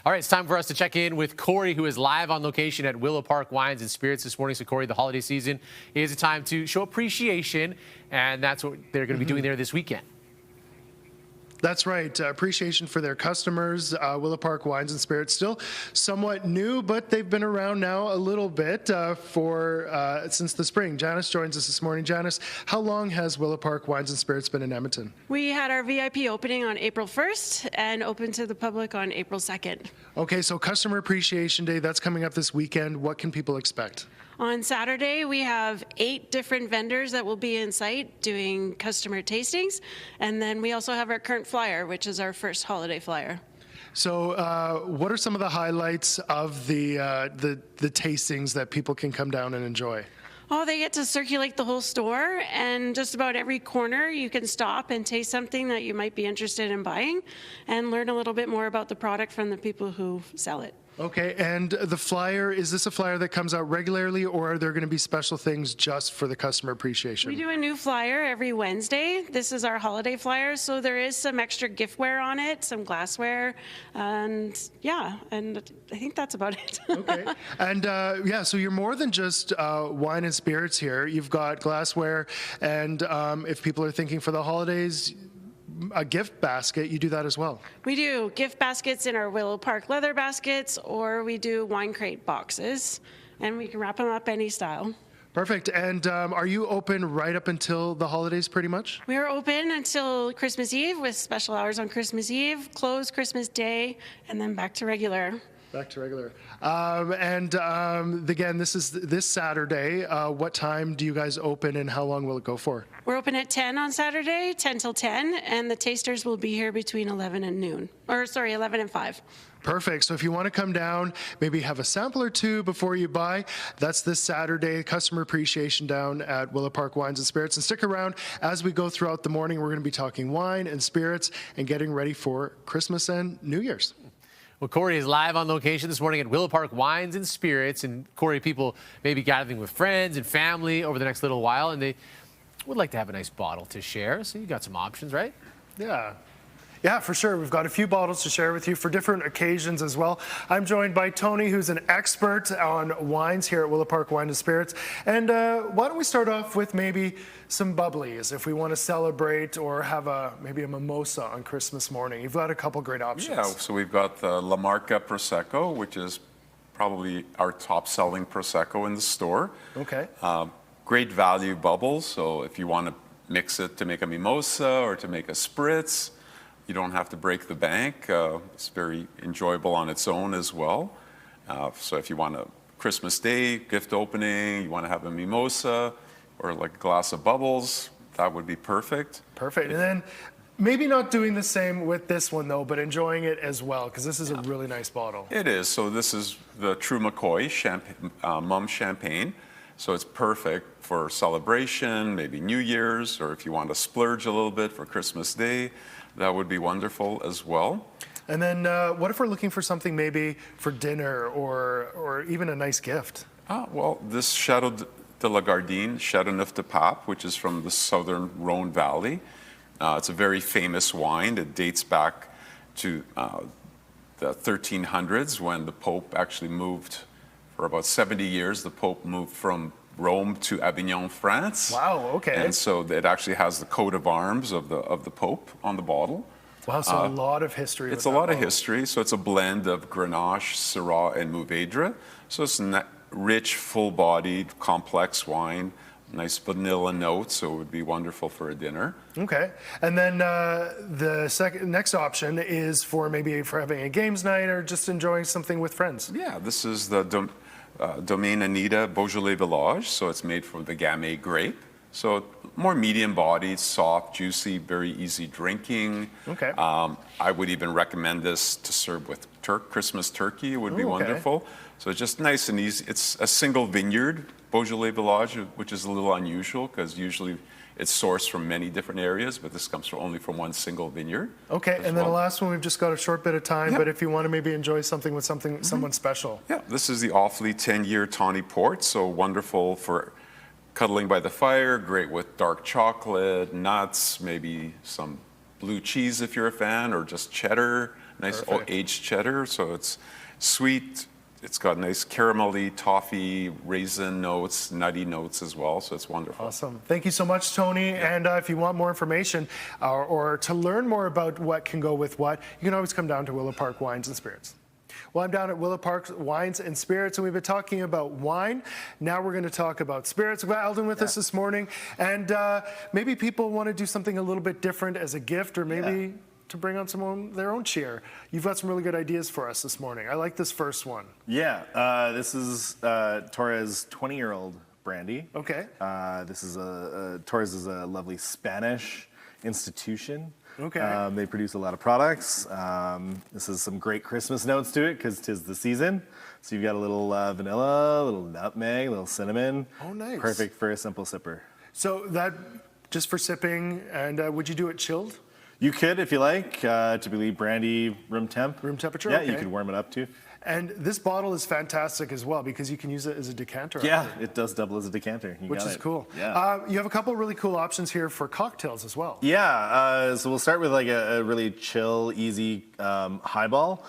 All right, it's time for us to check in with Cory, who is live on location at Willow Park Wines and Spirits this morning. So, Cory, the holiday season is a time to show appreciation, and that's what they're going to be doing there this weekend. That's right. Appreciation for their customers. Willow Park Wines and Spirits, still somewhat new, but they've been around now a little bit since the spring. Janice joins us this morning. Janice, how long has Willow Park Wines and Spirits been in Edmonton? We had our VIP opening on April 1st and open to the public on April 2nd. Okay, so Customer Appreciation Day, that's coming up this weekend. What can people expect? On Saturday, we have 8 different vendors that will be in site doing customer tastings. And then we also have our current flyer, which is our first holiday flyer. So what are some of the highlights of the tastings that people can come down and enjoy? Oh, they get to circulate the whole store, and just about every corner you can stop and taste something that you might be interested in buying and learn a little bit more about the product from the people who sell it. Okay, and the flyer, is this a flyer that comes out regularly, or are there going to be special things just for the customer appreciation? We do a new flyer every Wednesday. This is our holiday flyer, so there is some extra giftware on it, some glassware, and yeah, and I think that's about it. Okay, and yeah, so you're more than just wine and spirits here. You've got glassware, and if people are thinking for the holidays, a gift basket, you do that as well. We do gift baskets in our Willow Park leather baskets, or we do wine crate boxes, and we can wrap them up any style. Perfect. And are you open right up until the holidays pretty much? We are open until Christmas Eve with special hours on Christmas Eve, closed Christmas Day, and then back to regular. Back to regular. Again, this is this Saturday. What time do you guys open, and how long will it go for? We're open at 10 on Saturday, 10 till 10, and the tasters will be here between 11 and noon. Or sorry, 11 and 5. Perfect. So if you want to come down, maybe have a sample or two before you buy, that's this Saturday, Customer Appreciation down at Willow Park Wines and Spirits. And stick around as we go throughout the morning. We're going to be talking wine and spirits and getting ready for Christmas and New Year's. Well, Cory is live on location this morning at Willow Park Wines and Spirits. And Cory, people may be gathering with friends and family over the next little while, and they would like to have a nice bottle to share. So you got some options, right? Yeah. Yeah, for sure. We've got a few bottles to share with you for different occasions as well. I'm joined by Tony, who's an expert on wines here at Willow Park Wine and Spirits. And why don't we start off with maybe some bubblies if we want to celebrate or have maybe a mimosa on Christmas morning. You've got a couple great options. Yeah, so we've got the La Marca Prosecco, which is probably our top-selling Prosecco in the store. Okay. Great value bubbles, so if you want to mix it to make a mimosa or to make a spritz, you don't have to break the bank. It's very enjoyable on its own as well. So if you want a Christmas Day gift opening, you want to have a mimosa or like a glass of bubbles, that would be perfect. Perfect. And then maybe not doing the same with this one though, but enjoying it as well, because this is a really nice bottle. It is. So this is the True McCoy Mum Champagne. So it's perfect for celebration, maybe New Year's, or if you want to splurge a little bit for Christmas Day, that would be wonderful as well. And then what if we're looking for something maybe for dinner or even a nice gift? Well, this Chateau de la Gardine, Chateauneuf de Pape, which is from the southern Rhone Valley. It's a very famous wine. It dates back to the 1300s when the Pope actually moved. For about 70 years, the Pope moved from Rome to Avignon, France. Wow, okay. And so it actually has the coat of arms of the Pope on the bottle. Wow, so a lot of history. It's a lot of history. So it's a blend of Grenache, Syrah, and Mourvèdre. So it's rich, full-bodied, complex wine. Nice vanilla note, so it would be wonderful for a dinner. Okay, and then the next option is for maybe for having a games night or just enjoying something with friends. Yeah, this is the Domaine Anita Beaujolais Village, so it's made from the Gamay grape. So more medium-bodied, soft, juicy, very easy drinking. Okay. I would even recommend this to serve with Christmas turkey. It would be wonderful. So it's just nice and easy. It's a single vineyard, Beaujolais Village, which is a little unusual because usually it's sourced from many different areas, but this comes only from one single vineyard. Okay, and then the last one, we've just got a short bit of time, Yep. but if you want to maybe enjoy something with someone special. Yeah, this is the Awfully 10-year Tawny Port, so wonderful for cuddling by the fire, great with dark chocolate, nuts, maybe some blue cheese if you're a fan, or just cheddar. nice Perfect. aged cheddar. So it's sweet. It's got nice caramelly, toffee, raisin notes, nutty notes as well. So it's wonderful. Awesome. Thank you so much, Tony. And if you want more information or to learn more about what can go with what, you can always come down to Willow Park Wines and Spirits. Well, I'm down at Willow Park Wines and Spirits, and we've been talking about wine. Now we're going to talk about spirits. We've got Eldon with us this morning, and maybe people want to do something a little bit different as a gift, or maybe to bring on their own cheer. You've got some really good ideas for us this morning. I like this first one. Yeah, this is Torres 20-year-old brandy. Okay. This is Torres is a lovely Spanish institution. Okay. They produce a lot of products. This is some great Christmas notes to it because 'tis the season. So you've got a little vanilla, a little nutmeg, a little cinnamon. Oh, nice. Perfect for a simple sipper. So that just for sipping, and would you do it chilled? You could, if you like. Typically brandy room temp. Room temperature? Yeah, Okay. you could warm it up too. And this bottle is fantastic as well because you can use it as a decanter. Yeah, after, it does double as a decanter. You which got is it. cool. Yeah. You have a couple really cool options here for cocktails as well. Yeah, so we'll start with like a really chill, easy highball,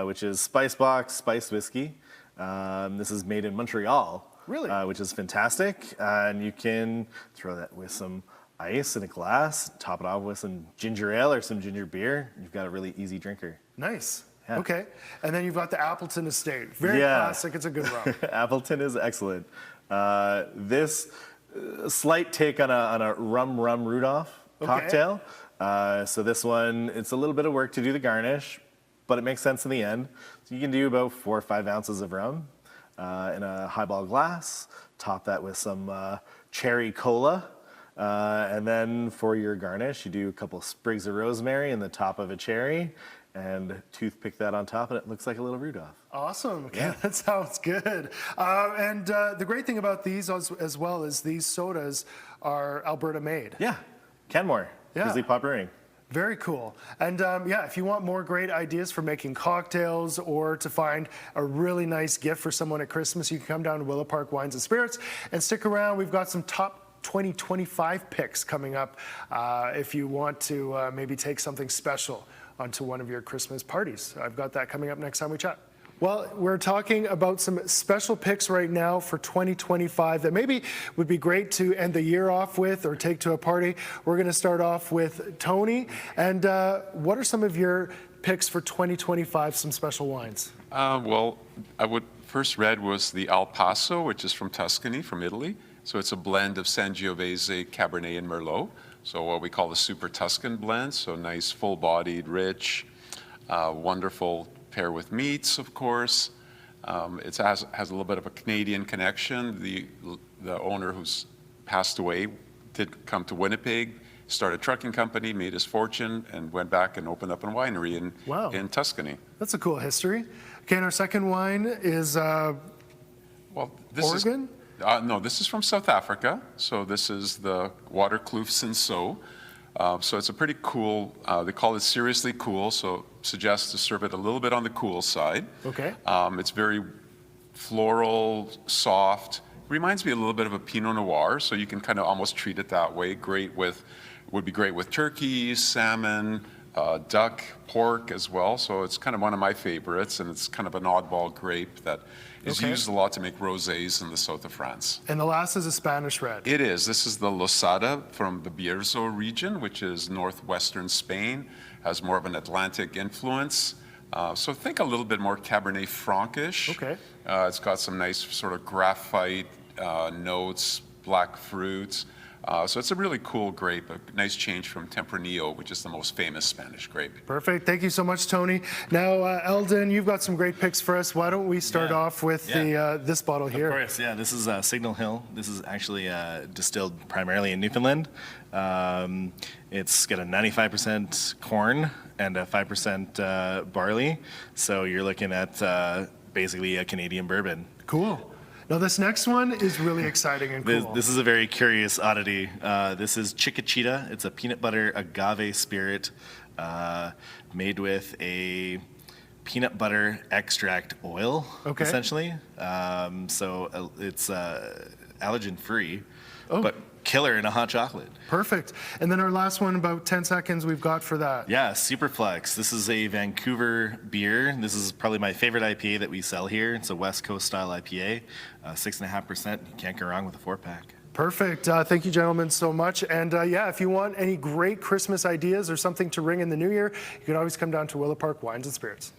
which is Spice Box Spiced Whiskey. This is made in Montreal. Really? Which is fantastic. And you can throw that with some ice in a glass, top it off with some ginger ale or some ginger beer. You've got a really easy drinker. Nice. Yeah. Okay. And then you've got the Appleton Estate. Very Yeah. classic. It's a good rum. Appleton is excellent. This slight take on a rum Rudolph cocktail. So this one, it's a little bit of work to do the garnish, but it makes sense in the end. So you can do about 4 or 5 ounces of rum in a highball glass. Top that with some cherry cola. And then for your garnish, you do a couple sprigs of rosemary in the top of a cherry and toothpick that on top, and it looks like a little Rudolph. Awesome. Okay, Yeah. that sounds good. And the great thing about these as well is these sodas are Alberta made. Yeah, Kenmore, Yeah. Grizzly Pop Brewing. Very cool. And yeah, if you want more great ideas for making cocktails or to find a really nice gift for someone at Christmas, you can come down to Willow Park Wines and Spirits and stick around. We've got some top 2025 picks coming up if you want to maybe take something special onto one of your Christmas parties. I've got that coming up next time we chat. Well, we're talking about some special picks right now for 2025 that maybe would be great to end the year off with or take to a party. We're going to start off with Tony. And what are some of your picks for 2025, some special wines? Well, I would first read was the Al Paso, which is from Tuscany, from Italy. So it's a blend of Sangiovese, Cabernet, and Merlot. So what we call the Super Tuscan blend. So nice, full-bodied, rich, wonderful pair with meats, of course. It has a little bit of a Canadian connection. The owner who's passed away did come to Winnipeg, started a trucking company, made his fortune, and went back and opened up a winery Wow. in Tuscany. That's a cool history. Okay, and our second wine is Well, this Oregon? No, this is from South Africa. So this is the Waterkloof Cinsault. So it's a pretty cool, they call it seriously cool, so suggests to serve it a little bit on the cool side. Okay. It's very floral, soft. Reminds me a little bit of a Pinot Noir, so you can kind of almost treat it that way. Would be great with turkey, salmon, duck, pork as well. So it's kind of one of my favorites, and it's kind of an oddball grape that is Okay. used a lot to make rosés in the south of France. and the last is a Spanish red. It is. This is the Losada from the Bierzo region, which is northwestern Spain, has more of an Atlantic influence. So think a little bit more Cabernet Franc-ish. Okay. It's got some nice sort of graphite notes, black fruits. So it's a really cool grape, a nice change from Tempranillo, which is the most famous Spanish grape. Perfect. Thank you so much, Tony. Now, Eldon, you've got some great picks for us. Why don't we start off with this bottle here? Of course, yeah. This is Signal Hill. This is actually distilled primarily in Newfoundland. It's got a 95% corn and a 5% barley. So you're looking at basically a Canadian bourbon. Cool. Now, this next one is really exciting and cool. This is a very curious oddity. This is Chiquitita. It's a peanut butter agave spirit made with a peanut butter extract oil, Okay. essentially. So it's allergen free, Oh. but killer in a hot chocolate. Perfect. And then our last one, about 10 seconds we've got for that. Yeah, Superflex. This is a Vancouver beer. This is probably my favorite IPA that we sell here. It's a West Coast style IPA, 6.5%. You can't go wrong with a 4-pack. Perfect. Thank you, gentlemen, so much. And yeah, if you want any great Christmas ideas or something to ring in the new year, you can always come down to Willow Park Wines and Spirits.